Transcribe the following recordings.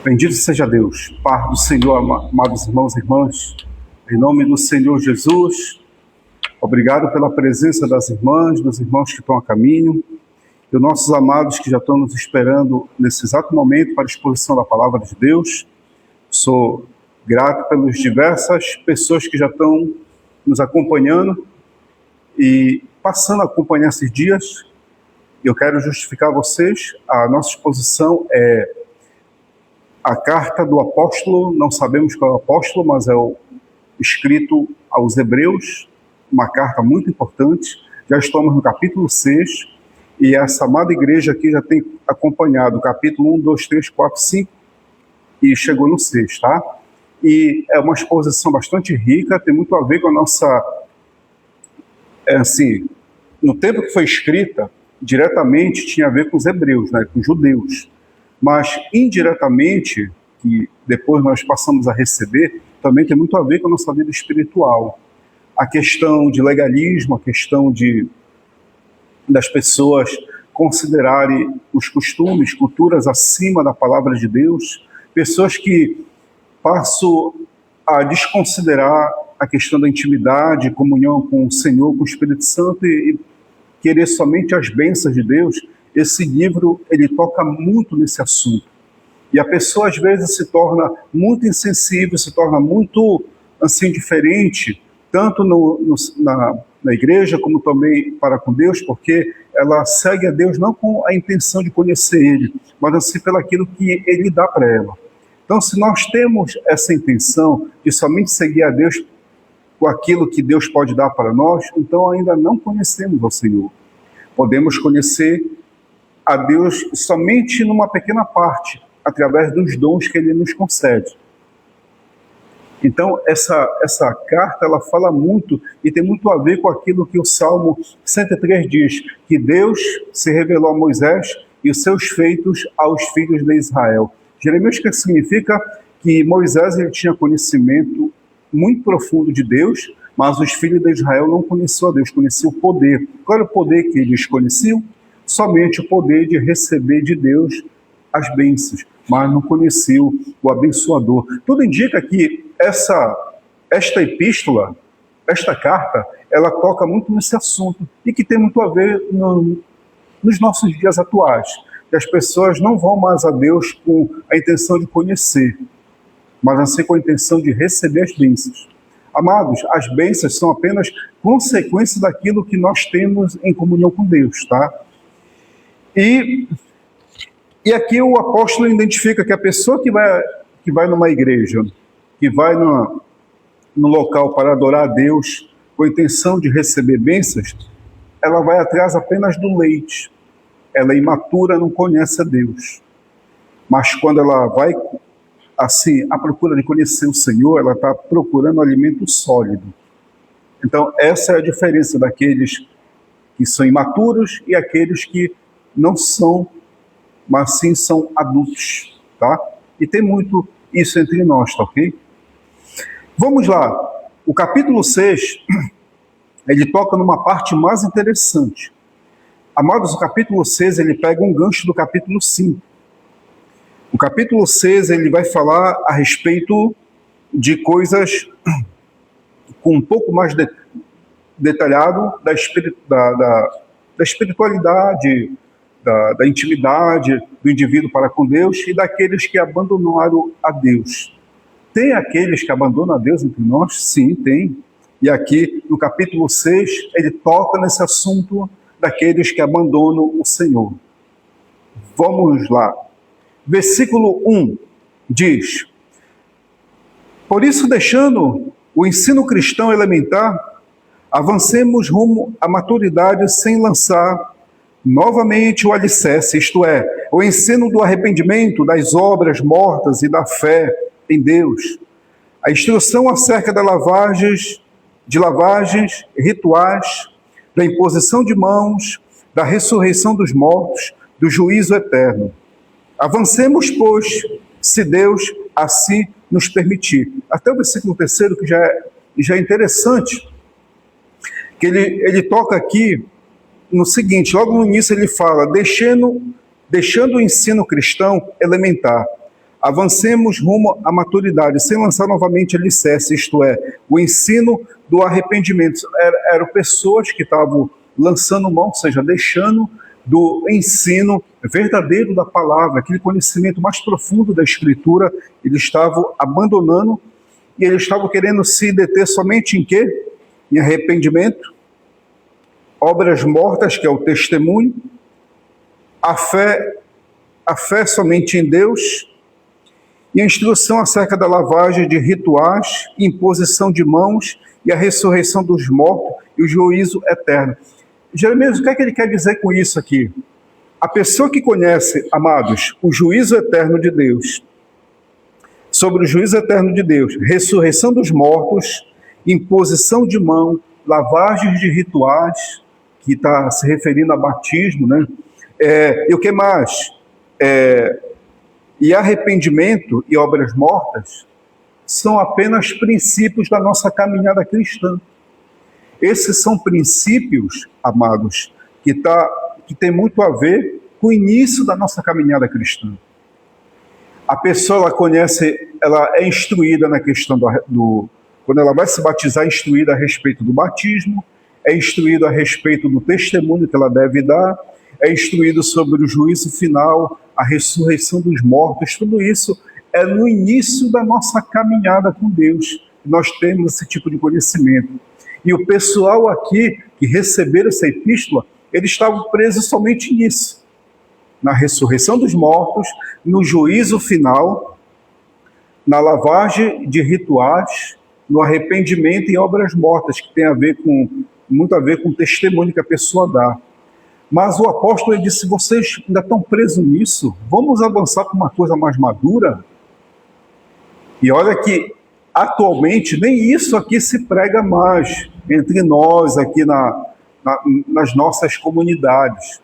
Bendito seja Deus, Pai do Senhor, amados irmãos e irmãs, em nome do Senhor Jesus, obrigado pela presença das irmãs, dos irmãos que estão a caminho, e os nossos amados que já estão nos esperando nesse exato momento para a exposição da Palavra de Deus. Sou grato pelas diversas pessoas que já estão nos acompanhando e passando a acompanhar esses dias. Eu quero justificar a vocês, a nossa exposição é a carta do apóstolo, não sabemos qual é o apóstolo, mas é o escrito aos Hebreus, uma carta muito importante. Já estamos no capítulo 6, e essa amada igreja aqui já tem acompanhado o capítulo 1, 2, 3, 4, 5, e chegou no 6, tá? E é uma exposição bastante rica, tem muito a ver com a nossa... no tempo que foi escrita, diretamente tinha a ver com os hebreus, né, com os judeus. Mas indiretamente, que depois nós passamos a receber, também tem muito a ver com a nossa vida espiritual. A questão de legalismo, a questão das pessoas considerarem os costumes, culturas acima da palavra de Deus, pessoas que passam a desconsiderar a questão da intimidade, comunhão com o Senhor, com o Espírito Santo e querer somente as bênçãos de Deus. Esse livro, ele toca muito nesse assunto. E a pessoa, às vezes, se torna muito insensível, se torna muito, assim, diferente, tanto na igreja, como também para com Deus, porque ela segue a Deus não com a intenção de conhecer Ele, mas assim pelo aquilo que Ele dá para ela. Então, se nós temos essa intenção de somente seguir a Deus com aquilo que Deus pode dar para nós, então ainda não conhecemos o Senhor. Podemos conhecer a Deus somente numa pequena parte, através dos dons que Ele nos concede. Então, essa carta, ela fala muito e tem muito a ver com aquilo que o Salmo 103 diz, que Deus se revelou a Moisés e os seus feitos aos filhos de Israel. Jeremias, que significa que Moisés ele tinha conhecimento muito profundo de Deus, mas os filhos de Israel não conheciam a Deus, conheciam o poder. Qual era o poder que eles conheciam? Somente o poder de receber de Deus as bênçãos, mas não conheciam o abençoador. Tudo indica que esta epístola, esta carta, ela toca muito nesse assunto e que tem muito a ver nos nossos dias atuais, que as pessoas não vão mais a Deus com a intenção de conhecer, mas assim com a intenção de receber as bênçãos. Amados, as bênçãos são apenas consequências daquilo que nós temos em comunhão com Deus, tá? E aqui o apóstolo identifica que a pessoa que vai numa igreja, que vai no local para adorar a Deus com a intenção de receber bênçãos, ela vai atrás apenas do leite. Ela é imatura, não conhece a Deus. Mas quando ela vai assim à procura de conhecer o Senhor, ela está procurando alimento sólido. Então essa é a diferença daqueles que são imaturos e aqueles que não são, mas sim são adultos, tá? E tem muito isso entre nós, tá ok? Vamos lá. O capítulo 6, ele toca numa parte mais interessante. Amados, o capítulo 6, ele pega um gancho do capítulo 5. O capítulo 6, ele vai falar a respeito de coisas com um pouco mais detalhado da espiritualidade, da intimidade do indivíduo para com Deus e daqueles que abandonaram a Deus. Tem aqueles que abandonam a Deus entre nós? Sim, tem. E aqui, no capítulo 6, ele toca nesse assunto daqueles que abandonam o Senhor. Vamos lá. Versículo 1 diz: por isso, deixando o ensino cristão elementar, avancemos rumo à maturidade sem lançar novamente o alicerce, isto é, o ensino do arrependimento, das obras mortas e da fé em Deus. A instrução acerca de lavagens rituais, da imposição de mãos, da ressurreição dos mortos, do juízo eterno. Avancemos, pois, se Deus assim nos permitir. Até o versículo 3, que já é interessante, que ele toca aqui no seguinte, logo no início ele fala, deixando o ensino cristão elementar, Avancemos rumo à maturidade, sem lançar novamente alicerce, isto é, o ensino do arrependimento. Eram pessoas que estavam lançando mão, ou seja, deixando do ensino verdadeiro da palavra, aquele conhecimento mais profundo da Escritura, eles estavam abandonando e eles estavam querendo se deter somente em quê? Em arrependimento, obras mortas, que é o testemunho, a fé somente em Deus, e a instrução acerca da lavagem de rituais, imposição de mãos e a ressurreição dos mortos e o juízo eterno. Jeremias, o que é que ele quer dizer com isso aqui? A pessoa que conhece, amados, o juízo eterno de Deus, sobre o juízo eterno de Deus, ressurreição dos mortos, imposição de mão, lavagens de rituais, que está se referindo a batismo, né? E o que mais? E arrependimento e obras mortas são apenas princípios da nossa caminhada cristã. Esses são princípios, amados, que tem muito a ver com o início da nossa caminhada cristã. A pessoa, ela conhece, ela é instruída na questão quando ela vai se batizar, é instruída a respeito do batismo, é instruída a respeito do testemunho que ela deve dar, é instruído sobre o juízo final, a ressurreição dos mortos. Tudo isso é no início da nossa caminhada com Deus. Nós temos esse tipo de conhecimento. E o pessoal aqui que receberam essa epístola, eles estavam presos somente nisso. Na ressurreição dos mortos, no juízo final, na lavagem de rituais, no arrependimento e obras mortas, que tem muito a ver com o testemunho que a pessoa dá. Mas o apóstolo disse, vocês ainda estão presos nisso? Vamos avançar para uma coisa mais madura? E olha que, atualmente, nem isso aqui se prega mais entre nós, aqui nas nossas comunidades.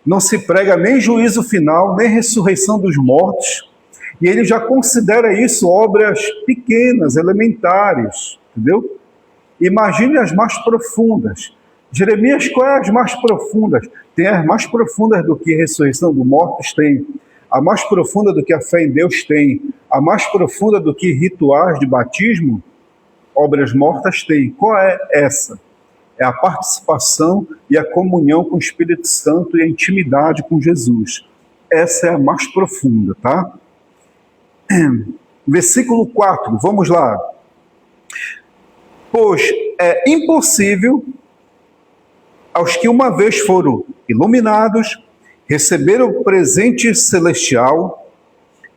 Não se prega nem juízo final, nem ressurreição dos mortos. E ele já considera isso obras pequenas, elementares, entendeu? Imagine as mais profundas. Jeremias, qual é as mais profundas? Tem as mais profundas do que a ressurreição dos mortos? Tem. A mais profunda do que a fé em Deus? Tem. A mais profunda do que rituais de batismo? Obras mortas? Tem. Qual é essa? É a participação e a comunhão com o Espírito Santo e a intimidade com Jesus. Essa é a mais profunda, tá? Versículo 4, vamos lá. Pois é impossível aos que uma vez foram iluminados, receberam o presente celestial,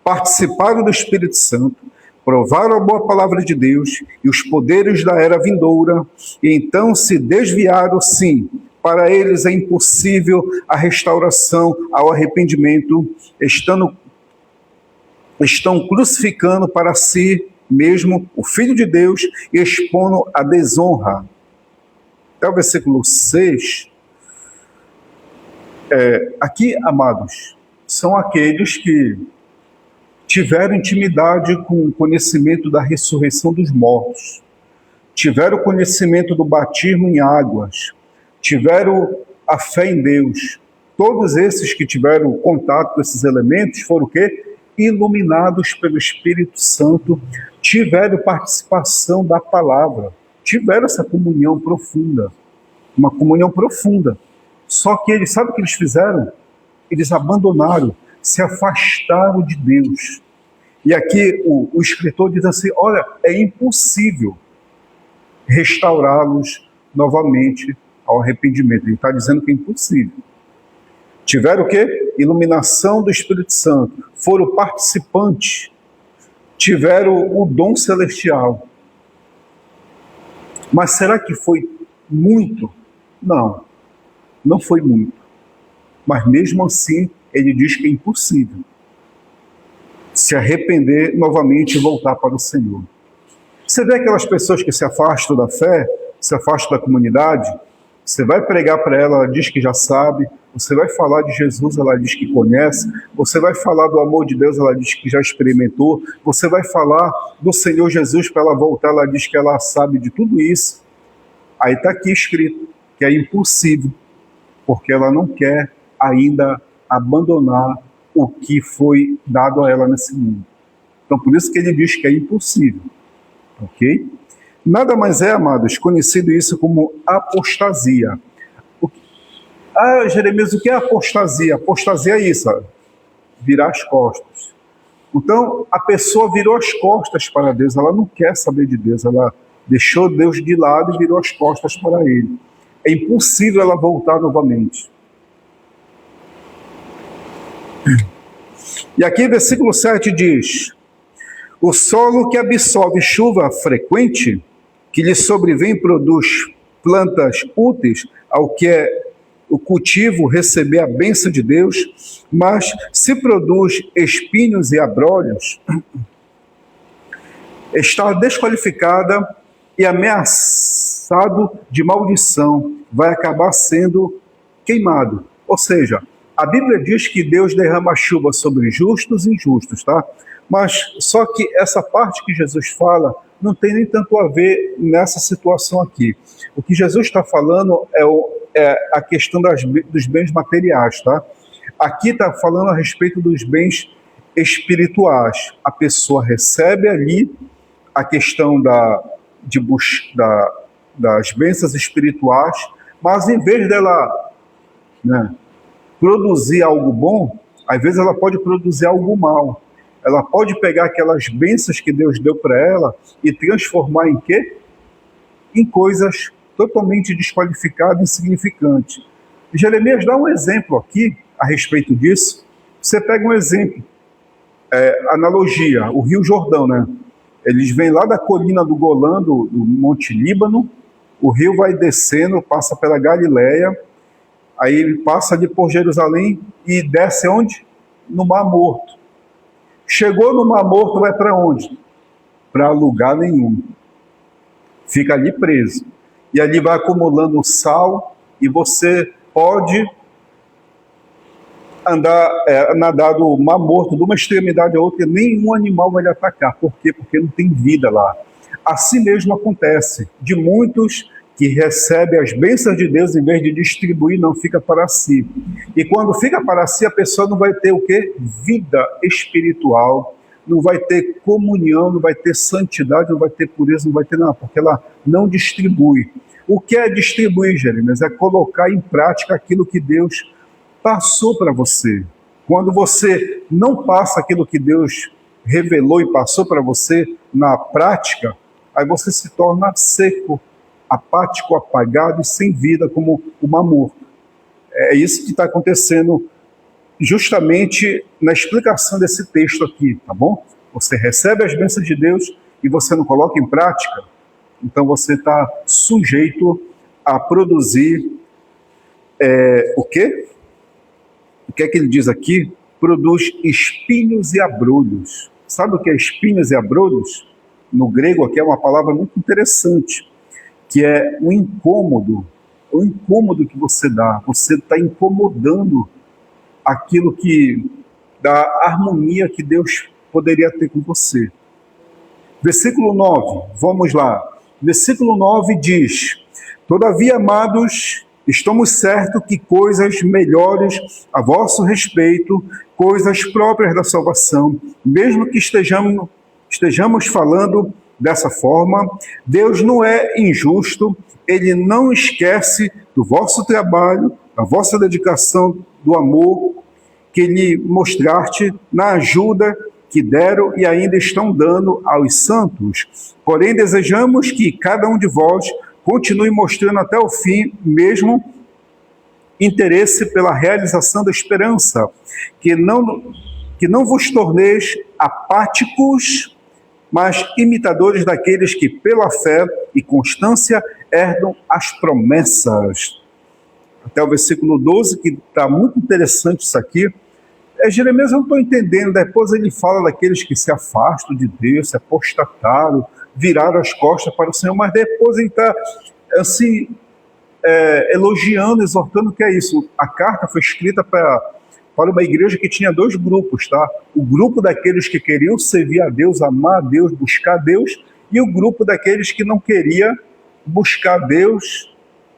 participaram do Espírito Santo, provaram a boa palavra de Deus e os poderes da era vindoura, e então se desviaram, sim, para eles é impossível a restauração ao arrependimento, estão crucificando para si mesmo o Filho de Deus e expondo a desonra. Até o versículo 6, aqui, amados, são aqueles que tiveram intimidade com o conhecimento da ressurreição dos mortos, tiveram conhecimento do batismo em águas, tiveram a fé em Deus. Todos esses que tiveram contato com esses elementos foram o quê? Iluminados pelo Espírito Santo, tiveram participação da palavra, tiveram essa comunhão profunda, uma comunhão profunda. Só que eles, sabe o que eles fizeram? Eles abandonaram, se afastaram de Deus. E aqui o escritor diz assim, olha, é impossível restaurá-los novamente ao arrependimento. Ele está dizendo que é impossível. Tiveram o quê? Iluminação do Espírito Santo. Foram participantes. Tiveram o dom celestial. Mas será que foi muito? Não, não foi muito. Mas mesmo assim, ele diz que é impossível se arrepender novamente e voltar para o Senhor. Você vê aquelas pessoas que se afastam da fé, se afastam da comunidade, você vai pregar para ela, ela diz que já sabe, você vai falar de Jesus, ela diz que conhece, você vai falar do amor de Deus, ela diz que já experimentou, você vai falar do Senhor Jesus para ela voltar, ela diz que ela sabe de tudo isso. Aí está aqui escrito que é impossível, porque ela não quer ainda abandonar o que foi dado a ela nesse mundo. Então, por isso que ele diz que é impossível. Ok? Nada mais é, amados, conhecido isso como apostasia. Jeremias, o que é apostasia? Apostasia é isso, ó, virar as costas. Então, a pessoa virou as costas para Deus, ela não quer saber de Deus, ela deixou Deus de lado e virou as costas para Ele. É impossível ela voltar novamente. E aqui, versículo 7 diz: o solo que absorve chuva frequente, que lhe sobrevém e produz plantas úteis ao que é o cultivo receber a bênção de Deus, mas se produz espinhos e abrolhos, está desqualificada e ameaçado de maldição, vai acabar sendo queimado. Ou seja, a Bíblia diz que Deus derrama chuva sobre justos e injustos, tá? Mas só que essa parte que Jesus fala não tem nem tanto a ver nessa situação aqui. O que Jesus está falando é a questão dos bens materiais, tá? Aqui está falando a respeito dos bens espirituais. A pessoa recebe ali a questão das bênçãos espirituais, mas em vez dela, né, produzir algo bom, às vezes ela pode produzir algo mal. Ela pode pegar aquelas bênçãos que Deus deu para ela e transformar em quê? Em coisas totalmente desqualificadas e insignificantes. Jeremias dá um exemplo aqui a respeito disso. Você pega um exemplo, analogia, o Rio Jordão, né? Eles vêm lá da colina do Golã, do Monte Líbano, o rio vai descendo, passa pela Galileia, aí ele passa ali por Jerusalém e desce onde? No Mar Morto. Chegou no Mar Morto, vai para onde? Para lugar nenhum. Fica ali preso. E ali vai acumulando sal e você pode nadar do Mar Morto de uma extremidade a outra, nenhum animal vai lhe atacar. Por quê? Porque não tem vida lá. Assim mesmo acontece de muitos que recebem as bênçãos de Deus, em vez de distribuir, não fica para si. E quando fica para si, a pessoa não vai ter o quê? Vida espiritual, não vai ter comunhão, não vai ter santidade, não vai ter pureza, não vai ter nada, porque ela não distribui. O que é distribuir, Jeremias? É colocar em prática aquilo que Deus passou para você. Quando você não passa aquilo que Deus revelou e passou para você na prática, aí você se torna seco, apático, apagado e sem vida, como o Mar Morto. É isso que está acontecendo justamente na explicação desse texto aqui, tá bom? Você recebe as bênçãos de Deus e você não coloca em prática, então você está sujeito a produzir o quê? O que é que ele diz aqui? Produz espinhos e abrolhos. Sabe o que é espinhos e abrolhos? No grego aqui é uma palavra muito interessante, que é o incômodo que você dá. Você está incomodando aquilo da harmonia que Deus poderia ter com você. Versículo 9, vamos lá. Versículo 9 diz: todavia, amados, estamos certos que coisas melhores a vosso respeito, coisas próprias da salvação, mesmo que estejamos falando dessa forma, Deus não é injusto, Ele não esquece do vosso trabalho, da vossa dedicação, do amor que lhe mostraste, na ajuda que deram e ainda estão dando aos santos. Porém, desejamos que cada um de vós continue mostrando até o fim mesmo interesse pela realização da esperança, que não vos torneis apáticos, mas imitadores daqueles que, pela fé e constância, herdam as promessas. Até o versículo 12, que está muito interessante isso aqui. Jeremias, eu não estou entendendo. Depois ele fala daqueles que se afastam de Deus, se apostataram, viraram as costas para o Senhor, mas depois ele está assim, elogiando, exortando, que é isso. A carta foi escrita para uma igreja que tinha dois grupos, tá? O grupo daqueles que queriam servir a Deus, amar a Deus, buscar a Deus, e o grupo daqueles que não queria buscar a Deus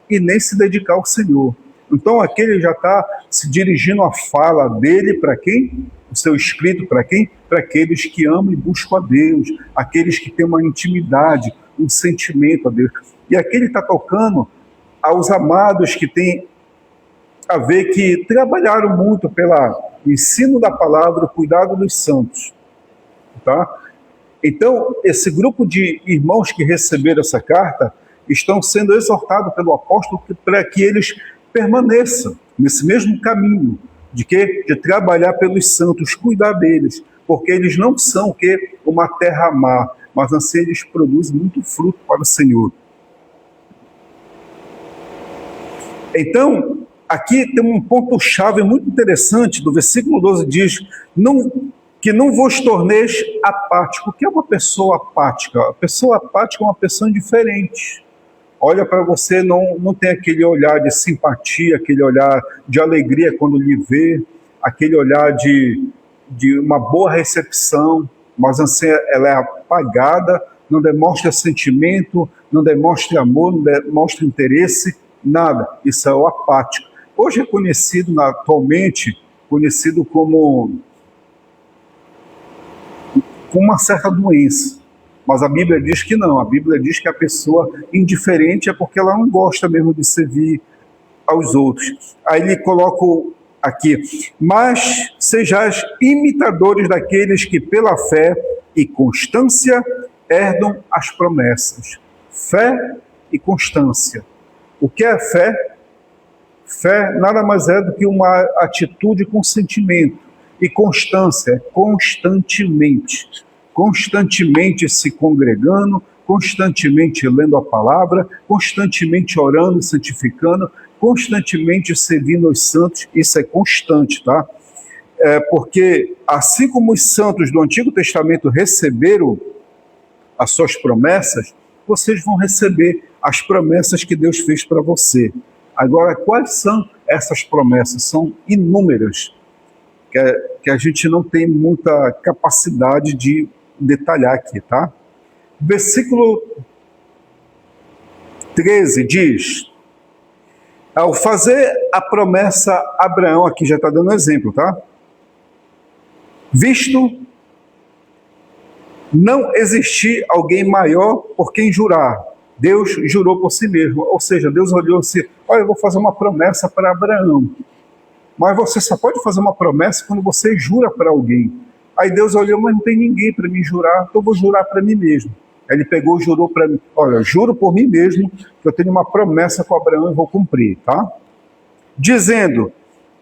e nem se dedicar ao Senhor. Então aqui ele já está se dirigindo a fala dele para quem? O seu escrito para quem? Para aqueles que amam e buscam a Deus, aqueles que têm uma intimidade, um sentimento a Deus. E aqui ele está tocando aos amados que têm a ver, que trabalharam muito pelo ensino da palavra, o cuidado dos santos. Tá? Então, esse grupo de irmãos que receberam essa carta estão sendo exortados pelo apóstolo para que eles permaneçam nesse mesmo caminho, de quê? De trabalhar pelos santos, cuidar deles, porque eles não são o quê? Uma terra má, mas assim eles produzem muito fruto para o Senhor. Então, aqui tem um ponto-chave muito interessante, do versículo 12 diz, que não vos torneis apático. O que é uma pessoa apática? A pessoa apática é uma pessoa indiferente. Olha para você, não tem aquele olhar de simpatia, aquele olhar de alegria quando lhe vê, aquele olhar de uma boa recepção, mas assim ela é apagada, não demonstra sentimento, não demonstra amor, não demonstra interesse, nada. Isso é o apático. Hoje é conhecido, atualmente, conhecido como uma certa doença. Mas a Bíblia diz que não. A Bíblia diz que a pessoa indiferente é porque ela não gosta mesmo de servir aos outros. Aí ele coloca aqui, mas sejais imitadores daqueles que pela fé e constância herdam as promessas. Fé e constância. O que é fé? Fé nada mais é do que uma atitude com sentimento. E constância, constantemente se congregando, constantemente lendo a palavra, constantemente orando, santificando, constantemente servindo aos santos. Isso é constante, tá? Porque assim como os santos do Antigo Testamento receberam as suas promessas, vocês vão receber as promessas que Deus fez para você. Agora, quais são essas promessas? São inúmeras, que a gente não tem muita capacidade de detalhar aqui, tá? Versículo 13 diz, ao fazer a promessa a Abraão, aqui já está dando exemplo, tá? Visto não existir alguém maior por quem jurar, Deus jurou por si mesmo, ou seja, Deus olhou assim, olha, eu vou fazer uma promessa para Abraão, mas você só pode fazer uma promessa quando você jura para alguém. Aí Deus olhou, mas não tem ninguém para me jurar, então eu vou jurar para mim mesmo. Aí ele pegou e jurou para mim, olha, juro por mim mesmo que eu tenho uma promessa com Abraão e vou cumprir, tá? Dizendo,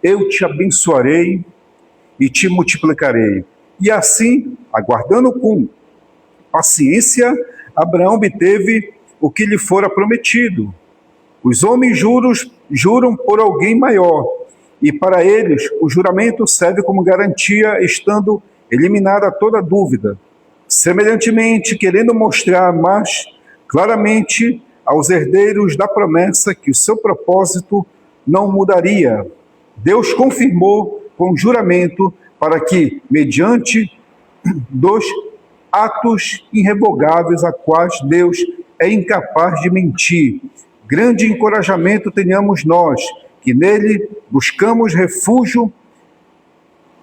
eu te abençoarei e te multiplicarei. E assim, aguardando com paciência, Abraão obteve o que lhe fora prometido. Os homens juram por alguém maior, e para eles o juramento serve como garantia, estando eliminada toda dúvida. Semelhantemente, querendo mostrar mais claramente aos herdeiros da promessa que o seu propósito não mudaria, Deus confirmou com juramento para que, mediante dos atos irrevogáveis a quais Deus é incapaz de mentir, grande encorajamento tenhamos nós, que nele buscamos refúgio,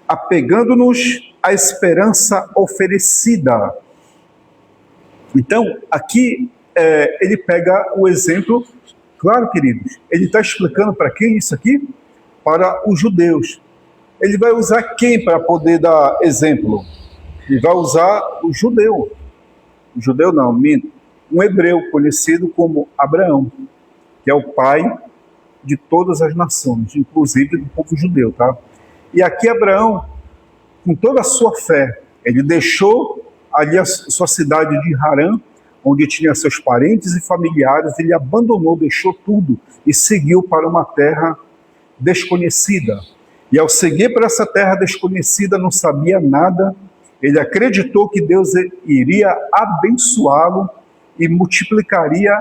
apegando-nos à esperança oferecida. Então, aqui ele pega o exemplo, claro, queridos, ele está explicando para quem isso aqui? Para os judeus. Ele vai usar quem para poder dar exemplo? Ele vai usar o judeu. O judeu não, um hebreu conhecido como Abraão, que é o pai de todas as nações, inclusive do povo judeu, tá? E aqui Abraão, com toda a sua fé, ele deixou ali a sua cidade de Harã, onde tinha seus parentes e familiares, ele abandonou, deixou tudo e seguiu para uma terra desconhecida. E ao seguir para essa terra desconhecida, não sabia nada, ele acreditou que Deus iria abençoá-lo e multiplicaria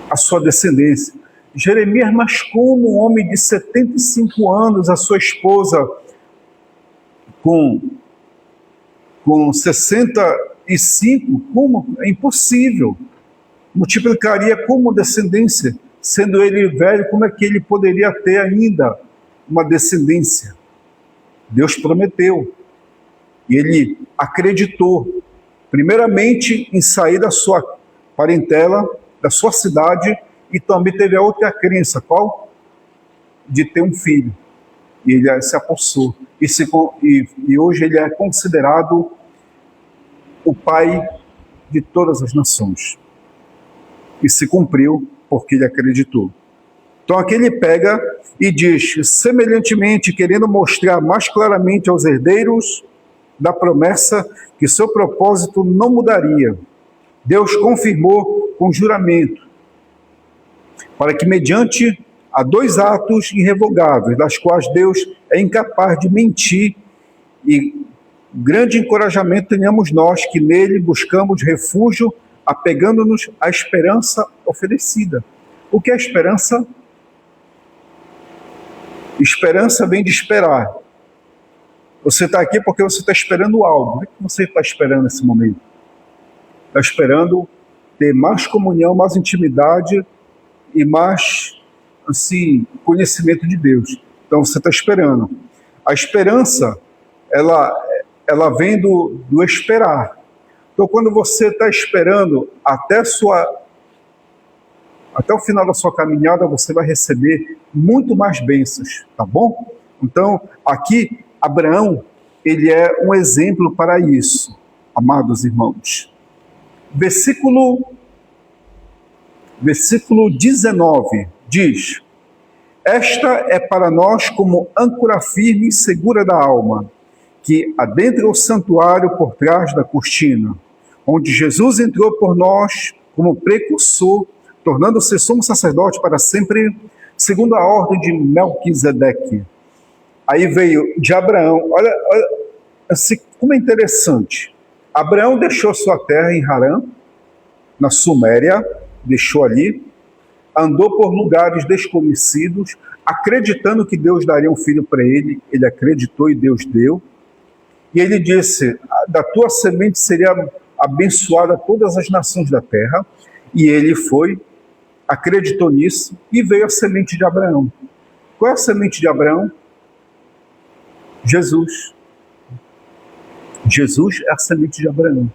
a sua descendência. Jeremias, mas como um homem de 75 anos, a sua esposa com 65, como? É impossível. Multiplicaria como descendência? sendo ele velho, como é que ele poderia ter ainda uma descendência? Deus prometeu. E ele acreditou, primeiramente, em sair da sua parentela, da sua cidade, e também teve a outra crença, qual? De ter um filho. E ele se apossou. E hoje ele é considerado o pai de todas as nações. E se cumpriu porque ele acreditou. Então aqui ele pega e diz, semelhantemente, querendo mostrar mais claramente aos herdeiros da promessa que seu propósito não mudaria, Deus confirmou com juramento, para que mediante a 2 atos irrevogáveis, das quais Deus é incapaz de mentir, e grande encorajamento tenhamos nós que nele buscamos refúgio, apegando-nos à esperança oferecida. O que é esperança? Esperança vem de esperar. Você está aqui porque você está esperando algo. O que você está esperando nesse momento? Está esperando ter mais comunhão, mais intimidade e mais, assim, conhecimento de Deus. Então você está esperando. A esperança, ela vem do esperar. Então quando você está esperando até o final da sua caminhada, você vai receber muito mais bênçãos, tá bom? Então, aqui, Abraão, ele é um exemplo para isso, amados irmãos. Versículo 19 diz, esta é para nós como âncora firme e segura da alma, que adentra o santuário por trás da cortina, onde Jesus entrou por nós como precursor, tornando-se sumo sacerdote para sempre, segundo a ordem de Melquisedeque. Aí veio de Abraão, olha assim, como é interessante. Abraão deixou sua terra em Harã, na Suméria, deixou ali, andou por lugares desconhecidos, acreditando que Deus daria um filho para ele, ele acreditou e Deus deu. E ele disse, da tua semente seria abençoada todas as nações da terra, e ele foi, acreditou nisso, e veio a semente de Abraão. Qual é a semente de Abraão? Jesus. Jesus é a semente de Abraão.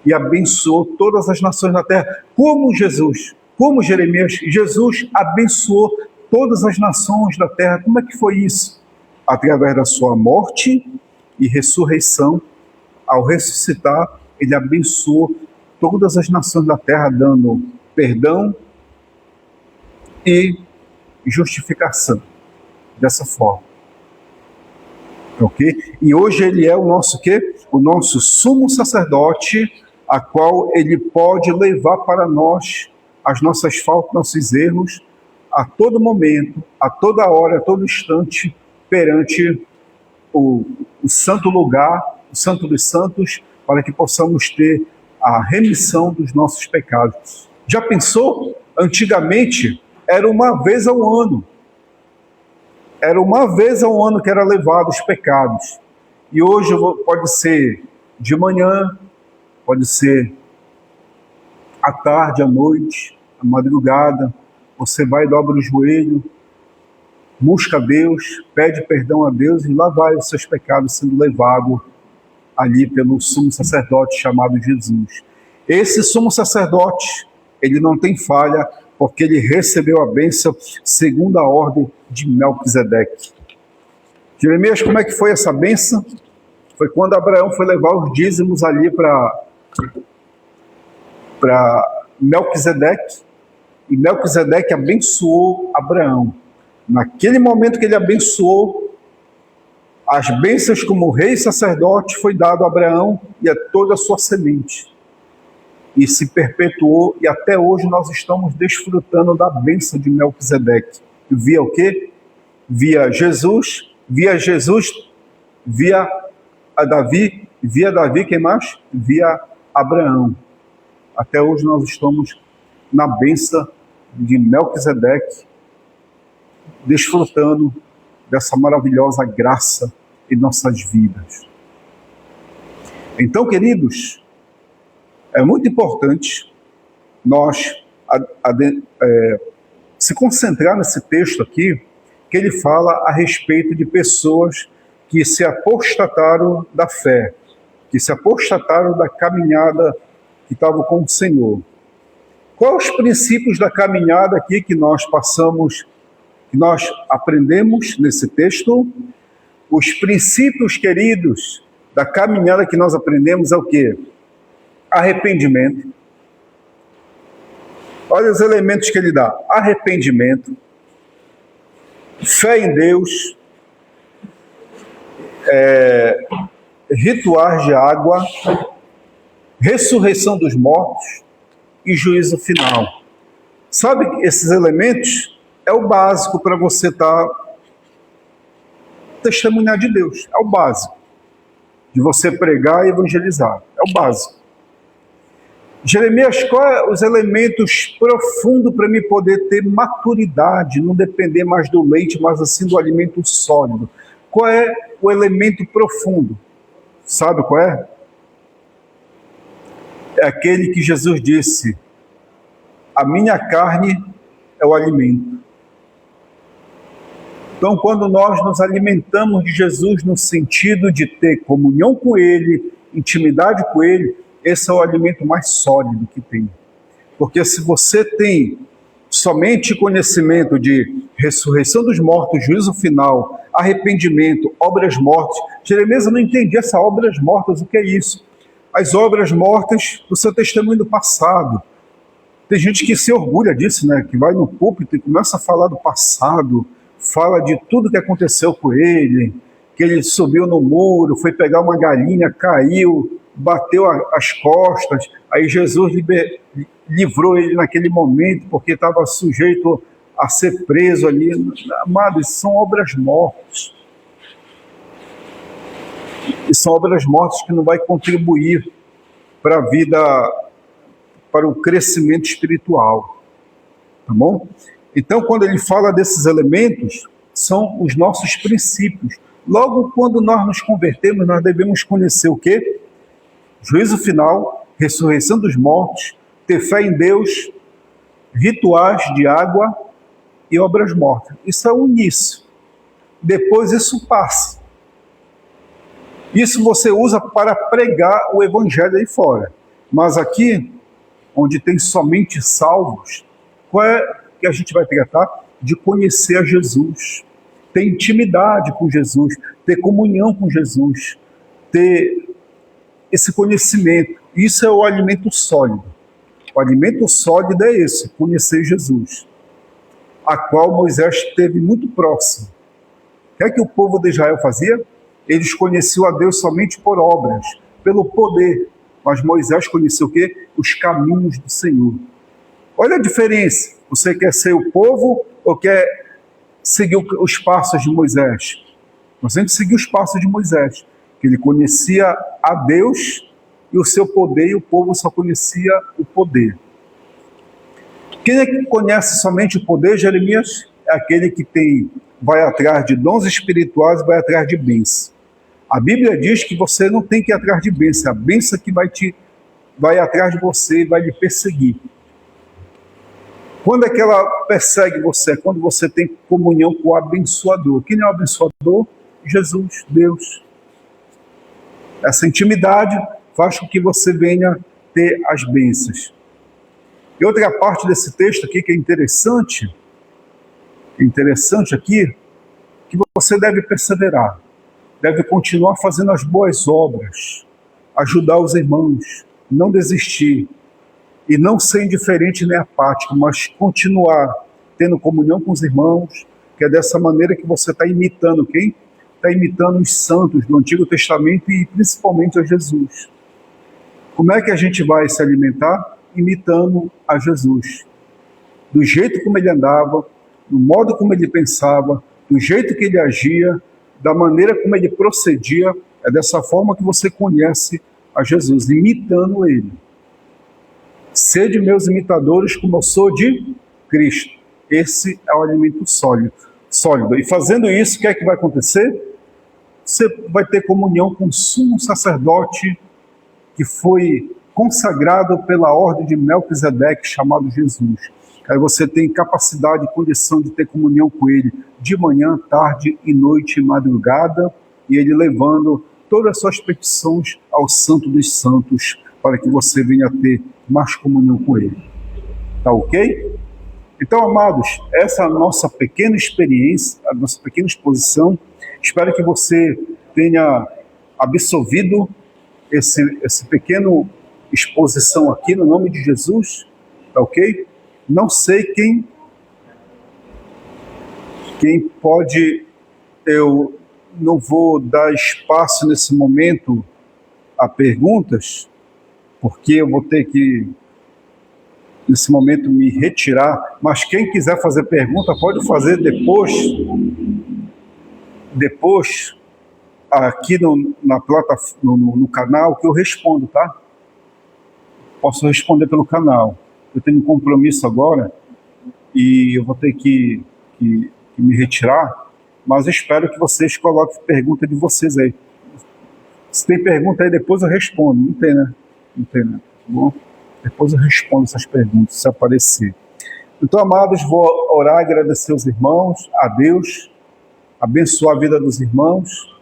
E abençoou todas as nações da terra. Como Jesus? Como Jeremias? Jesus abençoou todas as nações da terra. Como é que foi isso? Através da sua morte e ressurreição. Ao ressuscitar, ele abençoou todas as nações da terra, dando perdão e justificação. Dessa forma. Ok? E hoje ele é o nosso quê? O nosso sumo sacerdote, a qual ele pode levar para nós as nossas faltas, nossos erros, a todo momento, a toda hora, a todo instante, perante o santo lugar, o santo dos santos, para que possamos ter a remissão dos nossos pecados. Já pensou? Antigamente, era uma vez ao ano. Era uma vez ao ano que era levado os pecados. E hoje pode ser de manhã, pode ser à tarde, à noite, à madrugada. Você vai, dobra o joelho, busca Deus, pede perdão a Deus e lá vai os seus pecados sendo levados ali pelo sumo sacerdote chamado Jesus. Esse sumo sacerdote, ele não tem falha, porque ele recebeu a bênção segundo a ordem de Melquisedeque. Jeremias, como é que foi essa bênção? Foi quando Abraão foi levar os dízimos ali para Melquisedeque, e Melquisedeque abençoou Abraão. Naquele momento que ele abençoou, as bênçãos como rei e sacerdote foi dado a Abraão e a toda a sua semente. E se perpetuou, e até hoje nós estamos desfrutando da bênção de Melquisedeque. Via o quê? Via Jesus, via a Davi, via Davi, quem mais? Via Abraão. Até hoje nós estamos na bênção de Melquisedeque, desfrutando dessa maravilhosa graça em nossas vidas. Então, queridos, é muito importante nós se concentrar nesse texto aqui, que ele fala a respeito de pessoas que se apostataram da fé, que se apostataram da caminhada que estavam com o Senhor. Quais os princípios da caminhada aqui que nós passamos, que nós aprendemos nesse texto? Os princípios, queridos, da caminhada que nós aprendemos é o quê? Arrependimento. Olha os elementos que ele dá. Arrependimento, fé em Deus, rituais de água, ressurreição dos mortos e juízo final. Sabe, esses elementos é o básico para você testemunhar de Deus. É o básico de você pregar e evangelizar. É o básico. Jeremias, quais os elementos profundos para me poder ter maturidade, não depender mais do leite, mas assim do alimento sólido? Qual é o elemento profundo? Sabe qual é? É aquele que Jesus disse: a minha carne é o alimento. Então, quando nós nos alimentamos de Jesus no sentido de ter comunhão com Ele, intimidade com Ele, esse é o alimento mais sólido que tem. Porque se você tem somente conhecimento de ressurreição dos mortos, juízo final, arrependimento, obras mortas, Jeremias não entendia essas obras mortas, o que é isso? As obras mortas do seu testemunho do passado. Tem gente que se orgulha disso, né? Que vai no púlpito e começa a falar do passado, fala de tudo que aconteceu com ele, que ele subiu no muro, foi pegar uma galinha, caiu, bateu as costas, aí Jesus livrou ele naquele momento, porque estava sujeito a ser preso ali. Amados, são obras mortas. E são obras mortas que não vai contribuir para a vida, para o crescimento espiritual. Tá bom? Então, quando ele fala desses elementos, são os nossos princípios. Logo, quando nós nos convertemos, nós devemos conhecer o quê? Juízo final, ressurreição dos mortos, ter fé em Deus, rituais de água e obras mortas. Isso é o início. Depois isso passa. Isso você usa para pregar o evangelho aí fora. Mas aqui, onde tem somente salvos, qual é que a gente vai tratar? De conhecer a Jesus, ter intimidade com Jesus, ter comunhão com Jesus, ter esse conhecimento. Isso é o alimento sólido. O alimento sólido é esse, conhecer Jesus, a qual Moisés esteve muito próximo. O que é que o povo de Israel fazia? Eles conheciam a Deus somente por obras, pelo poder. Mas Moisés conheceu o quê? Os caminhos do Senhor. Olha a diferença. Você quer ser o povo ou quer seguir os passos de Moisés? Nós temos que seguir os passos de Moisés, que ele conhecia a Deus e o seu poder, e o povo só conhecia o poder. Quem é que conhece somente o poder, Jeremias? É aquele que vai atrás de dons espirituais, vai atrás de bênção. A Bíblia diz que você não tem que ir atrás de bênção, a bênção que vai atrás de você e vai lhe perseguir. Quando é que ela persegue você? Quando você tem comunhão com o abençoador. Quem é o abençoador? Jesus, Deus. Essa intimidade faz com que você venha ter as bênçãos. E outra parte desse texto aqui que é interessante aqui, que você deve perseverar, deve continuar fazendo as boas obras, ajudar os irmãos, não desistir, e não ser indiferente nem apático, mas continuar tendo comunhão com os irmãos, que é dessa maneira que você está imitando quem? Está imitando os santos do Antigo Testamento e principalmente a Jesus. Como é que a gente vai se alimentar? Imitando a Jesus. Do jeito como ele andava, do modo como ele pensava, do jeito que ele agia, da maneira como ele procedia, é dessa forma que você conhece a Jesus, imitando ele. Sede meus imitadores como eu sou de Cristo. Esse é o alimento sólido. E fazendo isso, o que é que vai acontecer? Você vai ter comunhão com o sumo sacerdote que foi consagrado pela ordem de Melquisedeque, chamado Jesus. Aí você tem capacidade e condição de ter comunhão com ele de manhã, tarde e noite e madrugada, e ele levando todas as suas petições ao Santo dos Santos, para que você venha a ter mais comunhão com ele. Tá ok? Então, amados, essa é a nossa pequena experiência, a nossa pequena exposição. Espero que você tenha absorvido esse pequeno exposição aqui, no nome de Jesus, tá ok? Não sei quem pode, eu não vou dar espaço nesse momento a perguntas, porque eu vou ter que, nesse momento, me retirar, mas quem quiser fazer pergunta, pode fazer depois aqui no canal, que eu respondo, tá? Posso responder pelo canal. Eu tenho um compromisso agora e eu vou ter que me retirar, mas eu espero que vocês coloquem pergunta de vocês aí. Se tem pergunta aí, depois eu respondo. Não tem, né? Não tem, né? Tá bom? Depois eu respondo essas perguntas, se aparecer. Então, amados, vou orar e agradecer aos irmãos, a Deus, abençoar a vida dos irmãos,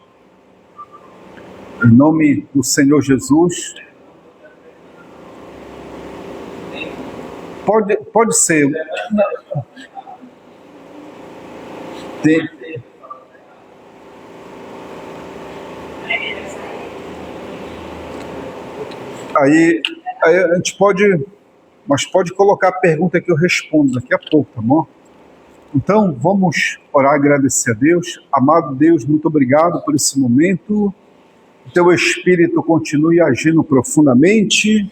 em nome do Senhor Jesus. Pode ser. Aí a gente pode, mas pode colocar a pergunta que eu respondo daqui a pouco, tá bom? Então, vamos orar e agradecer a Deus. Amado Deus, muito obrigado por esse momento. Teu Espírito continue agindo profundamente.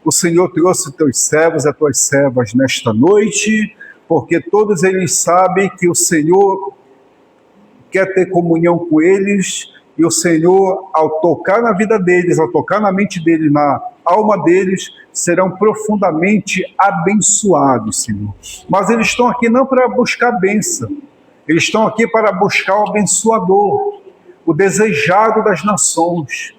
O Senhor trouxe teus servos e tuas servas nesta noite, porque todos eles sabem que o Senhor quer ter comunhão com eles, e o Senhor, ao tocar na vida deles, ao tocar na mente deles, na alma deles, serão profundamente abençoados, Senhor. Mas eles estão aqui não para buscar bênção, eles estão aqui para buscar o abençoador, o desejado das nações,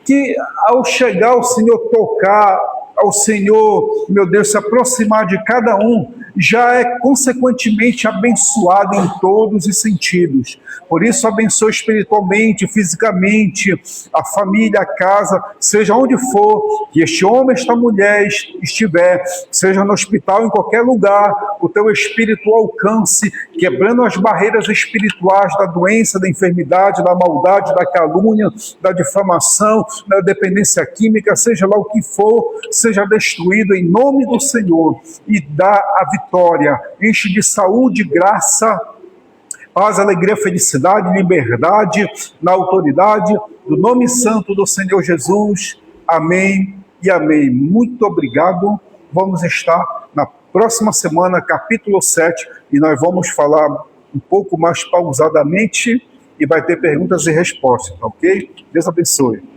que ao chegar o Senhor, tocar, ao Senhor, meu Deus, se aproximar de cada um, já é consequentemente abençoado em todos os sentidos. Por isso, abençoa espiritualmente, fisicamente, a família, a casa, seja onde for, que este homem, esta mulher estiver, seja no hospital, em qualquer lugar, o teu Espírito alcance, quebrando as barreiras espirituais da doença, da enfermidade, da maldade, da calúnia, da difamação, da dependência química, seja lá o que for, seja destruído em nome do Senhor e dá a vitória. Enche de saúde, graça, paz, alegria, felicidade, liberdade, na autoridade do nome santo do Senhor Jesus. Amém e amém. Muito obrigado. Vamos estar na próxima semana, capítulo 7, e nós vamos falar um pouco mais pausadamente e vai ter perguntas e respostas, tá ok? Deus abençoe.